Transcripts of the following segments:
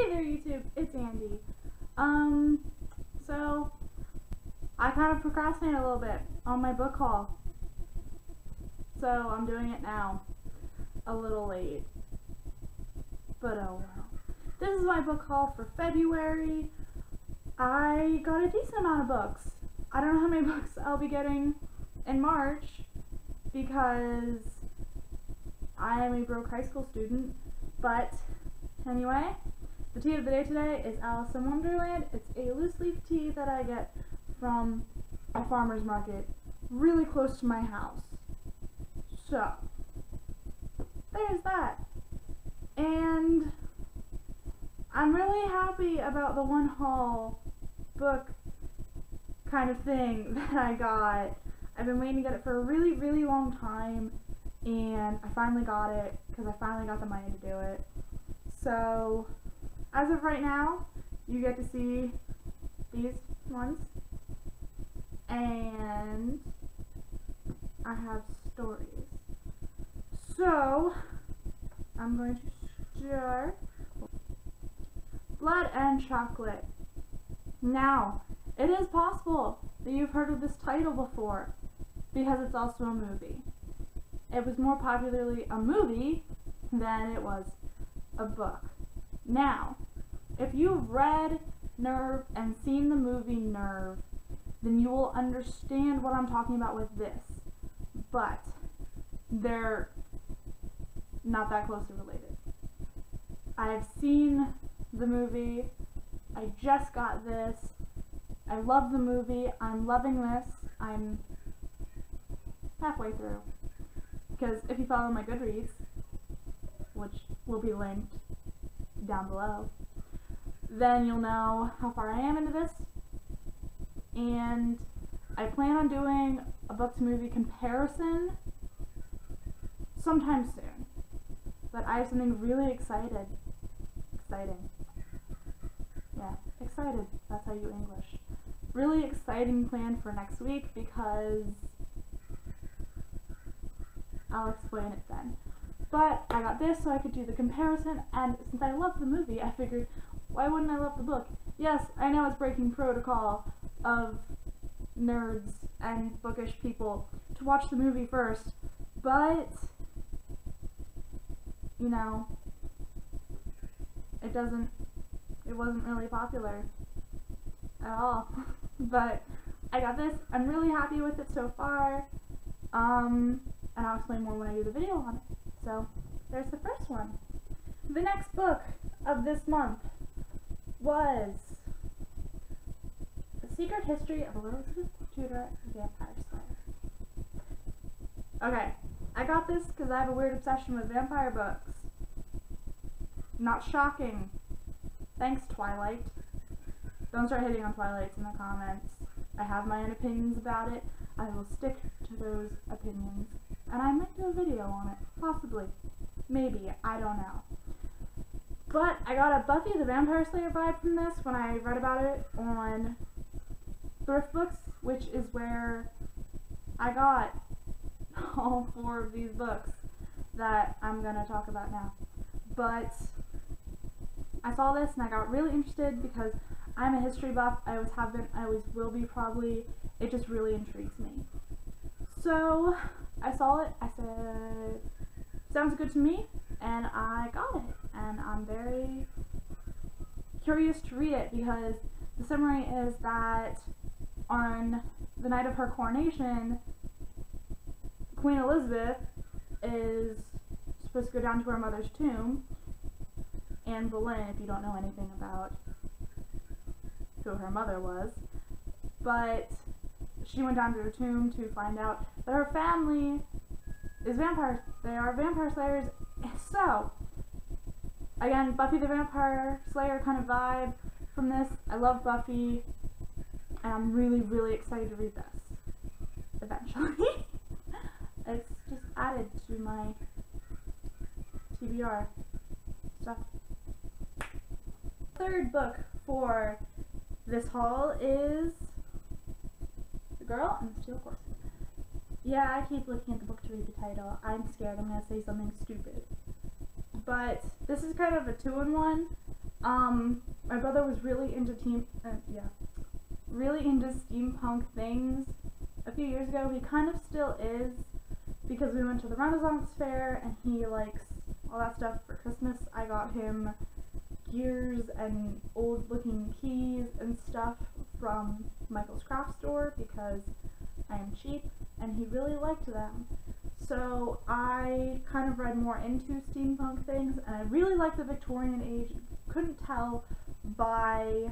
Hey there YouTube, it's Andy. So I kind of procrastinated a little bit on my book haul. So I'm doing it now. A little late. But oh well. This is my book haul for February. I got a decent amount of books. I don't know how many books I'll be getting in March because I am a broke high school student. But anyway, the tea of the day today is Alice in Wonderland. It's a loose leaf tea that I get from a farmer's market really close to my house. So, there's that. And I'm really happy about the one haul book kind of thing that I got. I've been waiting to get it for a really, really long time, and I finally got it because I finally got the money to do it. So, as of right now, you get to see these ones, and I have stories. So, I'm going to start Blood and Chocolate. Now, it is possible that you've heard of this title before, because it's also a movie. It was more popularly a movie than it was a book. Now, if you've read Nerve and seen the movie Nerve, then you will understand what I'm talking about with this. But they're not that closely related. I've seen the movie. I just got this. I love the movie. I'm loving this. I'm halfway through. Because if you follow my Goodreads, which will be linked down below, then you'll know how far I am into this. And I plan on doing a book to movie comparison sometime soon. But I have something really exciting. Yeah, excited. That's how you English. Really exciting plan for next week because I'll explain it then. But I got this so I could do the comparison, and since I love the movie, I figured, why wouldn't I love the book? Yes, I know it's breaking protocol of nerds and bookish people to watch the movie first, but, you know, it wasn't really popular at all. But I got this. I'm really happy with it so far. And I'll explain more when I do the video on it. So, there's the first one. The next book of this month was The Secret History of Elizabeth Tudor, Vampire Slayer. Okay, I got this because I have a weird obsession with vampire books. Not shocking. Thanks, Twilight. Don't start hitting on Twilights in the comments. I have my own opinions about it. I will stick to those opinions. And I might do a video on it. Possibly. Maybe. I don't know. But I got a Buffy the Vampire Slayer vibe from this when I read about it on Thrift Books, which is where I got all 4 of these books that I'm going to talk about now. But I saw this and I got really interested because I'm a history buff. I always have been. I always will be probably. It just really intrigues me. So I saw it. I said, sounds good to me, and I got it. And I'm very curious to read it because the summary is that on the night of her coronation, Queen Elizabeth is supposed to go down to her mother's tomb, Anne Boleyn, if you don't know anything about who her mother was, but she went down to her tomb to find out that her family is vampires. They are vampire slayers. So, again, Buffy the Vampire Slayer kind of vibe from this. I love Buffy, and I'm really, really excited to read this eventually. It's just added to my TBR stuff. Third book for this haul is The Girl and the Steel Corset. Yeah, I keep looking at the book to read the title. I'm scared I'm going to say something stupid. But this is kind of a two-in-one. My brother was really into steampunk things a few years ago. He kind of still is, because we went to the Renaissance Fair and he likes all that stuff. For Christmas I got him gears and old looking keys and stuff from Michael's craft store because I am cheap, and he really liked them. So I kind of read more into steampunk things, and I really like the Victorian age. Couldn't tell by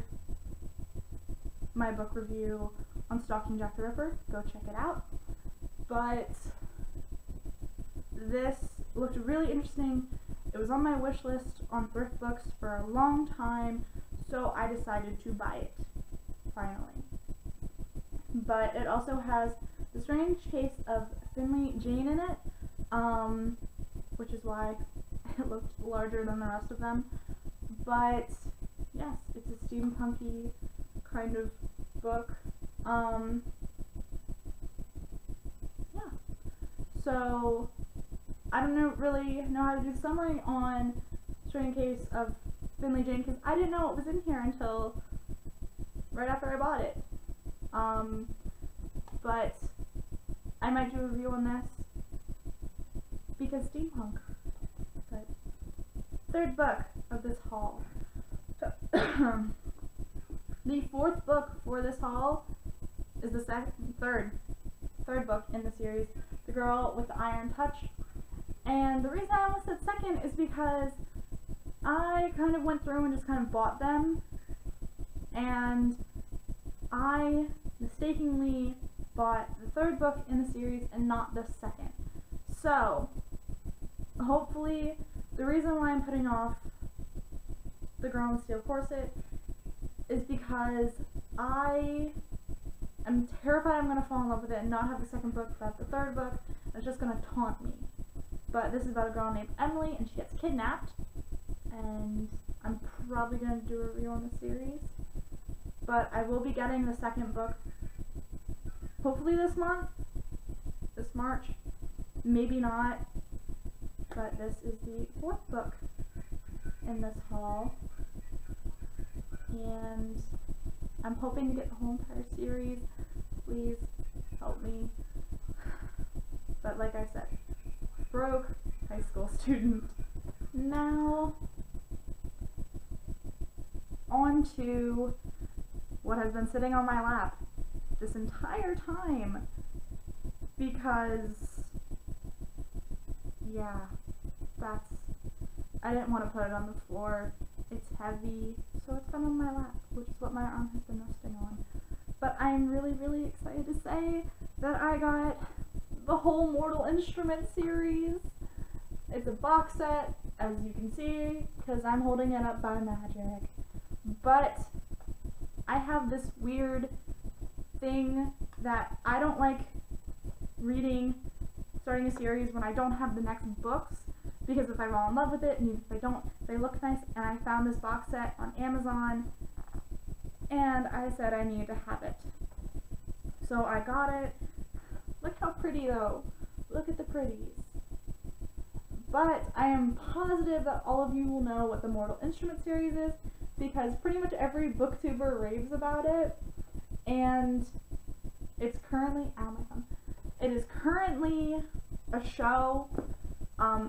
my book review on Stalking Jack the Ripper. Go check it out. But this looked really interesting. It was on my wish list on Thrift Books for a long time, so I decided to buy it, finally. But it also has the strange case of Finley Jane in it, which is why it looked larger than the rest of them. But yes, it's a steampunky kind of book. Yeah. So I don't really know how to do a summary on Strange Case of Finley Jane because I didn't know it was in here until right after I bought it. But I might do a review on this because steampunk. But third book of this haul. The fourth book for this haul is the third book in the series, The Girl with the Iron Touch. And the reason I almost said second is because I kind of went through and just kind of bought them, and I mistakenly bought the third book in the series and not the second. So hopefully the reason why I'm putting off The Girl in the Steel Corset is because I am terrified I'm going to fall in love with it and not have the second book without the third book, and it's just going to taunt me. But this is about a girl named Emily, and she gets kidnapped, and I'm probably going to do a review on the series. But I will be getting the second book hopefully this month, this March, maybe not, but this is the fourth book in this haul, and I'm hoping to get the whole entire series. Please help me. But like I said, broke high school student. Now on to what has been sitting on my lap this entire time, because yeah, I didn't want to put it on the floor. It's heavy, so it's been on my lap, which is what my arm has been resting on. But I'm really excited to say that I got the whole Mortal Instruments series. It's a box set, as you can see, because I'm holding it up by magic. But I have this weird thing that I don't like starting a series when I don't have the next books, because if I fall in love with it, and even if I don't, they look nice. And I found this box set on Amazon, and I said I needed to have it. So I got it. Look how pretty though. Look at the pretties. But I am positive that all of you will know what the Mortal Instruments series is, because pretty much every booktuber raves about it. And it's currently, ow, my thumb. It is currently a show.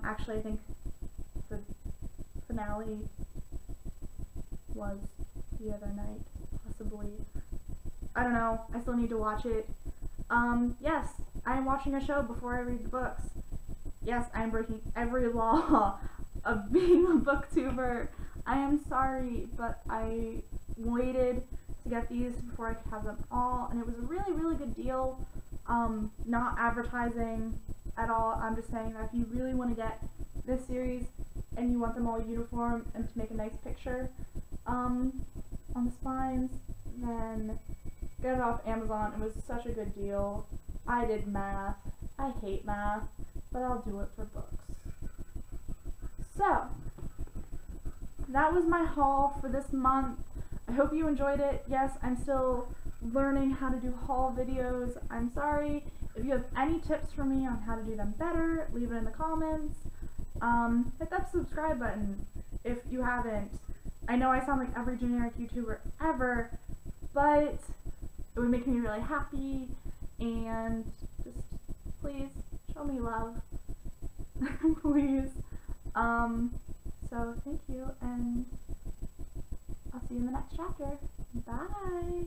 Actually I think the finale was the other night, possibly. I don't know, I still need to watch it. Yes, I am watching a show before I read the books. Yes, I am breaking every law of being a booktuber. I am sorry, but I waited to get these before I could have them all, and it was a really good deal. Not advertising at all. I'm just saying that if you really want to get this series and you want them all uniform and to make a nice picture on the spines, then get it off Amazon. It was such a good deal. I did math. I hate math, but I'll do it for books. So that was my haul for this month. I hope you enjoyed it. Yes, I'm still learning how to do haul videos. I'm sorry. If you have any tips for me on how to do them better, leave it in the comments. Hit that subscribe button if you haven't. I know I sound like every generic YouTuber ever, but it would make me really happy, and just please show me love. Please. So thank you, and I'll see you in the next chapter. Bye!